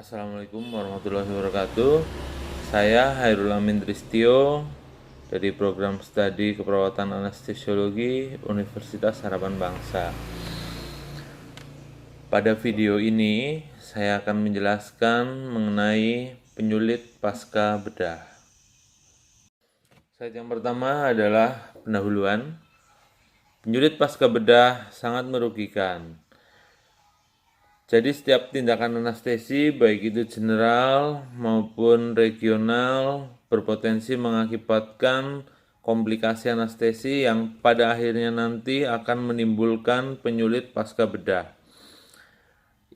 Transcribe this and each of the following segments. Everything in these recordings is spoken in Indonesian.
Assalamualaikum warahmatullahi wabarakatuh. Saya Hairul Amin Tristio dari program studi keperawatan anestesiologi Universitas Harapan Bangsa. Pada video ini saya akan menjelaskan mengenai penyulit pasca bedah. Slide yang pertama adalah pendahuluan. Penyulit pasca bedah sangat merugikan. Jadi setiap tindakan anestesi baik itu general maupun regional berpotensi mengakibatkan komplikasi anestesi yang pada akhirnya nanti akan menimbulkan penyulit pasca bedah.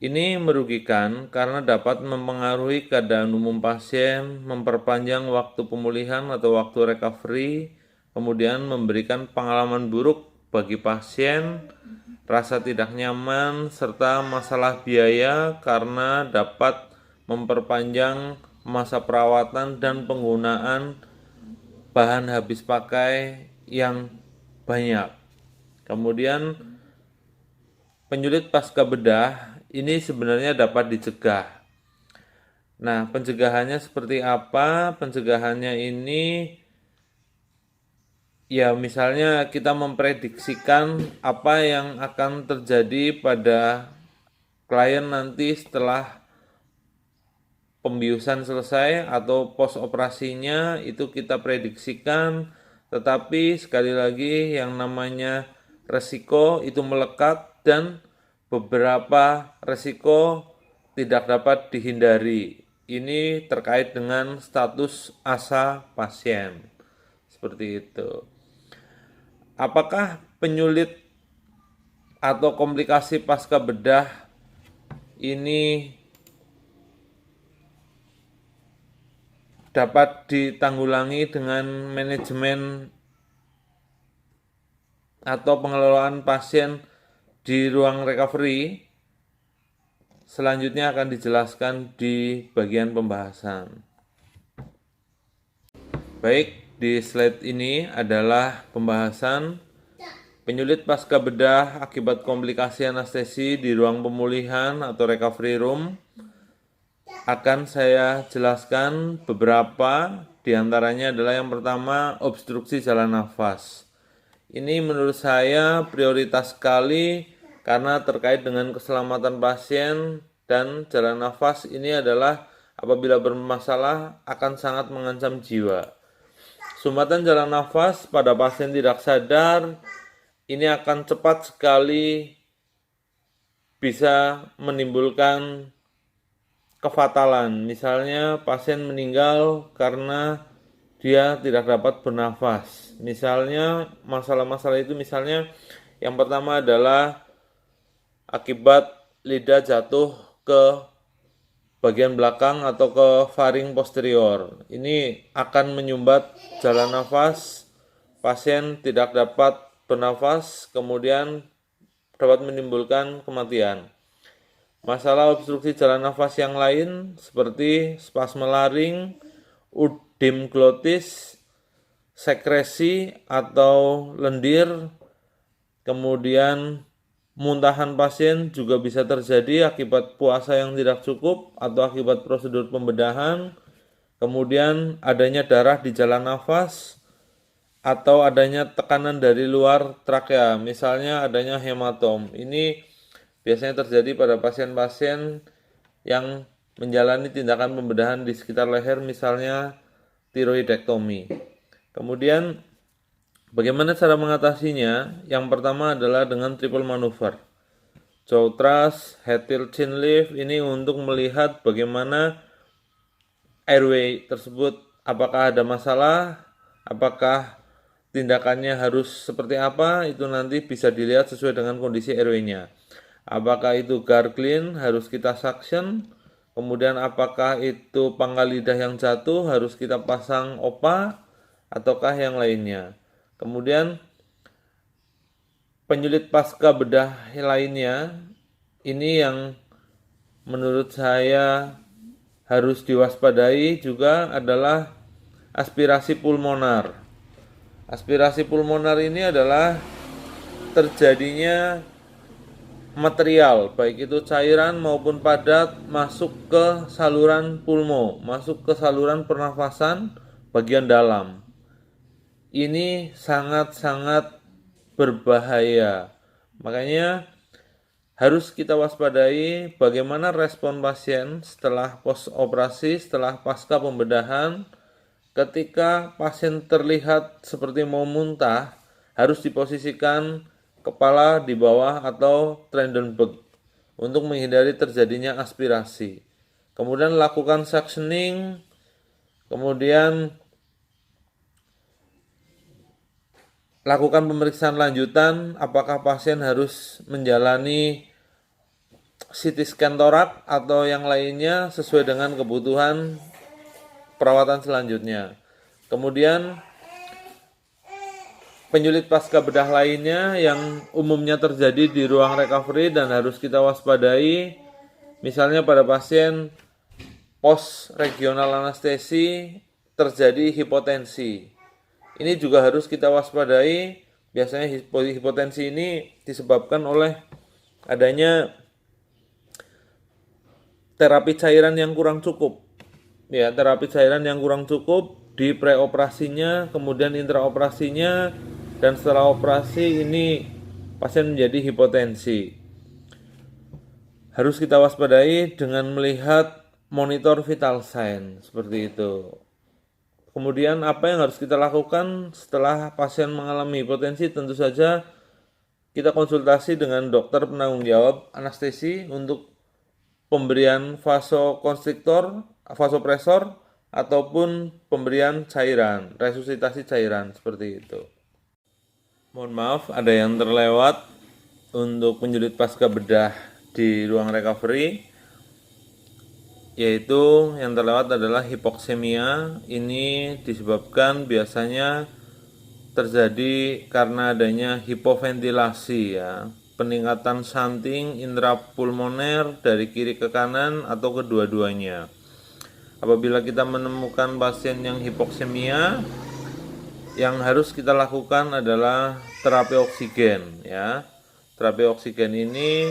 Ini merugikan karena dapat mempengaruhi keadaan umum pasien, memperpanjang waktu pemulihan atau waktu recovery, kemudian memberikan pengalaman buruk bagi pasien, rasa tidak nyaman, serta masalah biaya karena dapat memperpanjang masa perawatan dan penggunaan bahan habis pakai yang banyak. Kemudian penyulit pasca bedah ini sebenarnya dapat dicegah. Nah, pencegahannya seperti apa? Pencegahannya ini ya misalnya kita memprediksikan apa yang akan terjadi pada klien nanti setelah pembiusan selesai atau post operasinya itu kita prediksikan, tetapi sekali lagi yang namanya resiko itu melekat dan beberapa resiko tidak dapat dihindari. Ini terkait dengan status asa pasien. Seperti itu. Apakah penyulit atau komplikasi pasca bedah ini dapat ditanggulangi dengan manajemen atau pengelolaan pasien di ruang recovery? Selanjutnya akan dijelaskan di bagian pembahasan. Baik, di slide ini adalah pembahasan penyulit pasca bedah akibat komplikasi anestesi di ruang pemulihan atau recovery room. Akan saya jelaskan beberapa, diantaranya adalah yang pertama obstruksi jalan nafas. Ini menurut saya prioritas sekali karena terkait dengan keselamatan pasien dan jalan nafas ini adalah apabila bermasalah akan sangat mengancam jiwa. Sumbatan jalan nafas pada pasien tidak sadar ini akan cepat sekali bisa menimbulkan kefatalan. Misalnya pasien meninggal karena dia tidak dapat bernafas. Misalnya masalah-masalah itu misalnya yang pertama adalah akibat lidah jatuh ke bagian belakang atau ke faring posterior. Ini akan menyumbat jalan nafas, pasien tidak dapat bernafas, kemudian dapat menimbulkan kematian. Masalah obstruksi jalan nafas yang lain seperti spasme laring, udem glotis, sekresi atau lendir, kemudian muntahan pasien juga bisa terjadi akibat puasa yang tidak cukup atau akibat prosedur pembedahan, kemudian adanya darah di jalan nafas, atau adanya tekanan dari luar trakea, misalnya adanya hematom. Ini biasanya terjadi pada pasien-pasien yang menjalani tindakan pembedahan di sekitar leher, misalnya tiroidektomi. Kemudian bagaimana cara mengatasinya? Yang pertama adalah dengan triple manuver. Jaw thrust, head tilt, chin lift ini untuk melihat bagaimana airway tersebut apakah ada masalah, apakah tindakannya harus seperti apa, itu nanti bisa dilihat sesuai dengan kondisi airway-nya. Apakah itu gargling, harus kita suction, kemudian apakah itu pangkal lidah yang jatuh, harus kita pasang OPA, ataukah yang lainnya. Kemudian penyulit pasca bedah lainnya, ini yang menurut saya harus diwaspadai juga adalah aspirasi pulmonar. Aspirasi pulmonar ini adalah terjadinya material, baik itu cairan maupun padat, masuk ke saluran pulmo, masuk ke saluran pernafasan bagian dalam. Ini sangat-sangat berbahaya. Makanya harus kita waspadai bagaimana respon pasien setelah pos operasi, setelah pasca pembedahan. Ketika pasien terlihat seperti mau muntah, harus diposisikan kepala di bawah atau Trendelenburg untuk menghindari terjadinya aspirasi. Kemudian lakukan suctioning, kemudian lakukan pemeriksaan lanjutan apakah pasien harus menjalani CT scan torak atau yang lainnya sesuai dengan kebutuhan perawatan selanjutnya. Kemudian penyulit pasca bedah lainnya yang umumnya terjadi di ruang recovery dan harus kita waspadai, misalnya pada pasien post regional anestesi terjadi hipotensi. Ini juga harus kita waspadai. Biasanya hipotensi ini disebabkan oleh adanya terapi cairan yang kurang cukup. Ya, terapi cairan yang kurang cukup di preoperasinya, kemudian intraoperasinya, dan setelah operasi ini pasien menjadi hipotensi. Harus kita waspadai dengan melihat monitor vital sign seperti itu. Kemudian apa yang harus kita lakukan setelah pasien mengalami hipotensi? Tentu saja kita konsultasi dengan dokter penanggung jawab anestesi untuk pemberian vasokonstriktor, vasopresor, ataupun pemberian cairan, resusitasi cairan seperti itu. Mohon maaf ada yang terlewat untuk penjulit pasca bedah di ruang recovery, yaitu yang terlewat adalah hipoksemia. Ini disebabkan biasanya terjadi karena adanya hipoventilasi ya, peningkatan shunting intrapulmoner dari kiri ke kanan atau kedua-duanya. Apabila kita menemukan pasien yang hipoksemia, yang harus kita lakukan adalah terapi oksigen ya. Terapi oksigen ini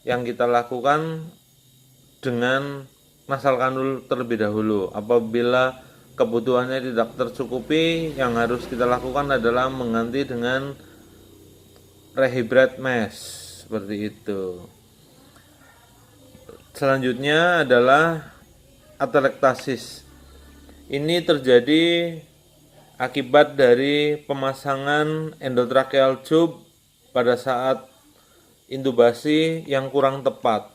yang kita lakukan dengan nasal kanul terlebih dahulu. Apabila kebutuhannya tidak tercukupi, yang harus kita lakukan adalah mengganti dengan rehybrid mesh seperti itu. Selanjutnya adalah atelektasis. Ini terjadi akibat dari pemasangan endotracheal tube pada saat intubasi yang kurang tepat.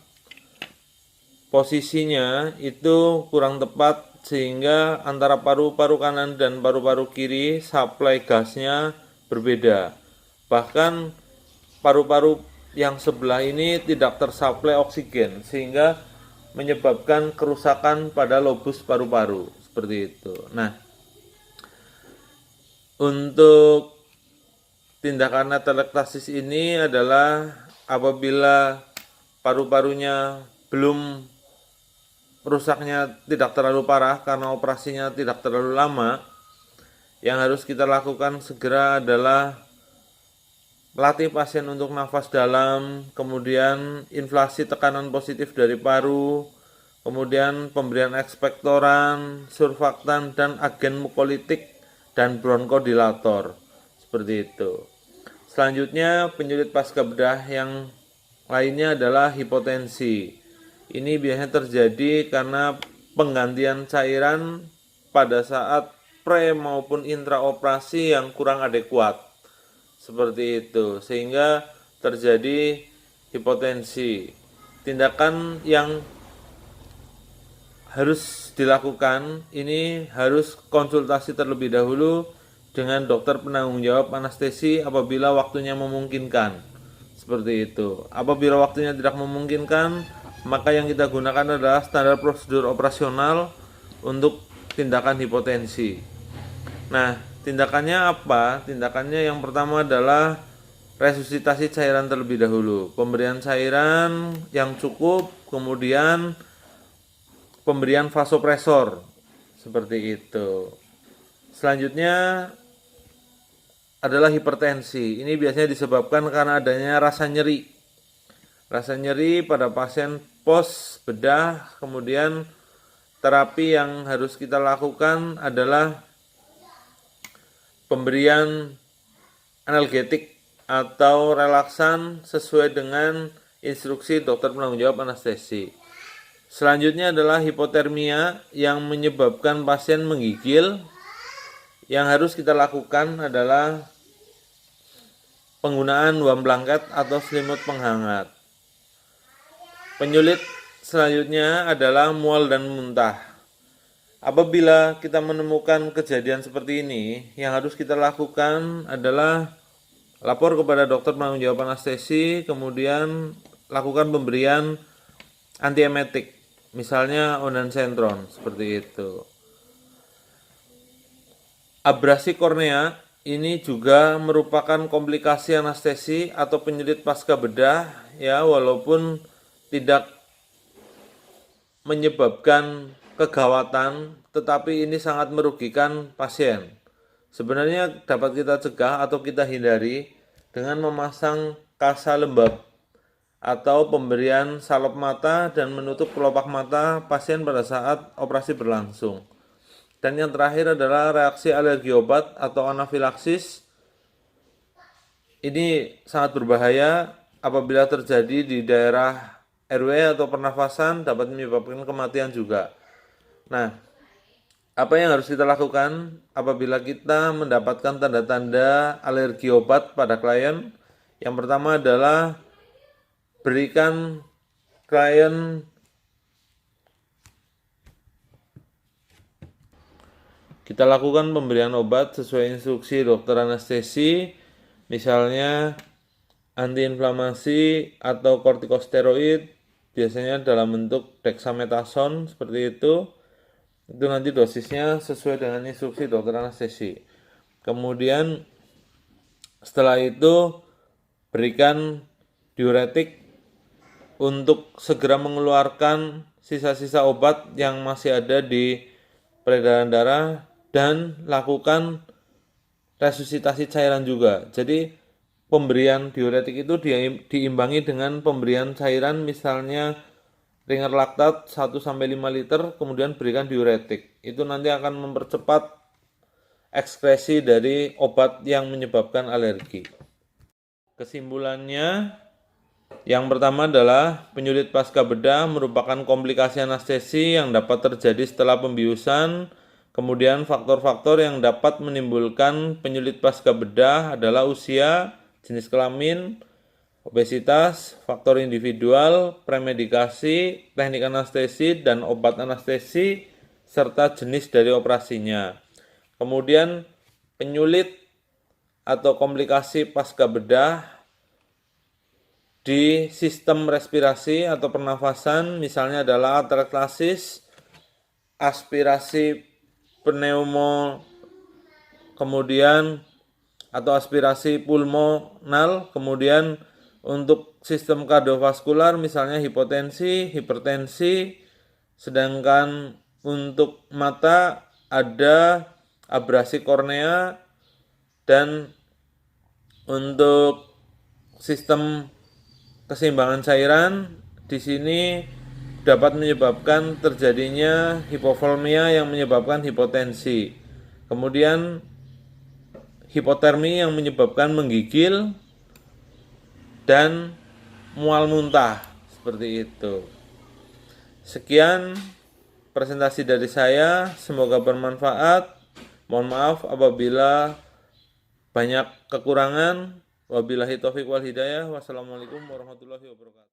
Posisinya itu kurang tepat sehingga antara paru-paru kanan dan paru-paru kiri suplai gasnya berbeda. Bahkan paru-paru yang sebelah ini tidak tersuplai oksigen sehingga menyebabkan kerusakan pada lobus paru-paru seperti itu. Nah, untuk tindakan atelektasis ini adalah apabila paru-parunya belum rusaknya tidak terlalu parah karena operasinya tidak terlalu lama, yang harus kita lakukan segera adalah latih pasien untuk nafas dalam, kemudian inflasi tekanan positif dari paru, kemudian pemberian ekspektoran, surfaktan, dan agen mukolitik dan bronkodilator seperti itu. Selanjutnya penyulit pasca bedah yang lainnya adalah hipotensi. Ini biasanya terjadi karena penggantian cairan pada saat pre maupun intraoperasi yang kurang adekuat seperti itu, sehingga terjadi hipotensi. Tindakan yang harus dilakukan ini harus konsultasi terlebih dahulu dengan dokter penanggung jawab anestesi apabila waktunya memungkinkan seperti itu. Apabila waktunya tidak memungkinkan, maka yang kita gunakan adalah standar prosedur operasional untuk tindakan hipotensi. Nah, tindakannya apa? Tindakannya yang pertama adalah resusitasi cairan terlebih dahulu. Pemberian cairan yang cukup, kemudian pemberian vasopresor seperti itu. Selanjutnya adalah hipertensi. Ini biasanya disebabkan karena adanya rasa nyeri rasa nyeri pada pasien pos bedah. Kemudian terapi yang harus kita lakukan adalah pemberian analgetik atau relaksan sesuai dengan instruksi dokter penanggung jawab anestesi. Selanjutnya adalah hipotermia yang menyebabkan pasien menggigil. Yang harus kita lakukan adalah penggunaan warm blanket atau selimut penghangat. Penyulit selanjutnya adalah mual dan muntah. Apabila kita menemukan kejadian seperti ini, yang harus kita lakukan adalah lapor kepada dokter penanggung jawab anestesi, kemudian lakukan pemberian antiemetik, misalnya ondansetron, seperti itu. Abrasi kornea ini juga merupakan komplikasi anestesi atau penyulit pasca bedah, ya, walaupun tidak menyebabkan kegawatan, tetapi ini sangat merugikan pasien. Sebenarnya dapat kita cegah atau kita hindari dengan memasang kasa lembab atau pemberian salep mata dan menutup kelopak mata pasien pada saat operasi berlangsung. Dan yang terakhir adalah reaksi alergi obat atau anafilaksis. Ini sangat berbahaya apabila terjadi di daerah RW atau pernafasan, dapat menyebabkan kematian juga. Nah, apa yang harus kita lakukan apabila kita mendapatkan tanda-tanda alergi obat pada klien? Yang pertama adalah berikan klien kita lakukan pemberian obat sesuai instruksi dokter anestesi, misalnya antiinflamasi atau kortikosteroid, biasanya dalam bentuk dexamethasone seperti itu. Itu nanti dosisnya sesuai dengan instruksi dokter anestesi. Kemudian setelah itu berikan diuretik untuk segera mengeluarkan sisa-sisa obat yang masih ada di peredaran darah dan lakukan resusitasi cairan juga. Jadi pemberian diuretik itu diimbangi dengan pemberian cairan, misalnya ringer laktat 1-5 liter, kemudian berikan diuretik. Itu nanti akan mempercepat ekskresi dari obat yang menyebabkan alergi. Kesimpulannya, yang pertama adalah penyulit pasca bedah merupakan komplikasi anestesi yang dapat terjadi setelah pembiusan. Kemudian faktor-faktor yang dapat menimbulkan penyulit pasca bedah adalah usia, jenis kelamin, obesitas, faktor individual, premedikasi, teknik anestesi, dan obat anestesi, serta jenis dari operasinya. Kemudian penyulit atau komplikasi pasca bedah di sistem respirasi atau pernafasan, misalnya adalah atreklasis, aspirasi pneumo, kemudian atau aspirasi pulmonal, kemudian untuk sistem kardiovaskular misalnya hipotensi, hipertensi, sedangkan untuk mata ada abrasi kornea, dan untuk sistem keseimbangan cairan di sini dapat menyebabkan terjadinya hipovolemia yang menyebabkan hipotensi. Kemudian hipotermi yang menyebabkan menggigil dan mual muntah, seperti itu. Sekian presentasi dari saya, semoga bermanfaat. Mohon maaf apabila banyak kekurangan. Wabillahi taufiq wal hidayah. Wassalamualaikum warahmatullahi wabarakatuh.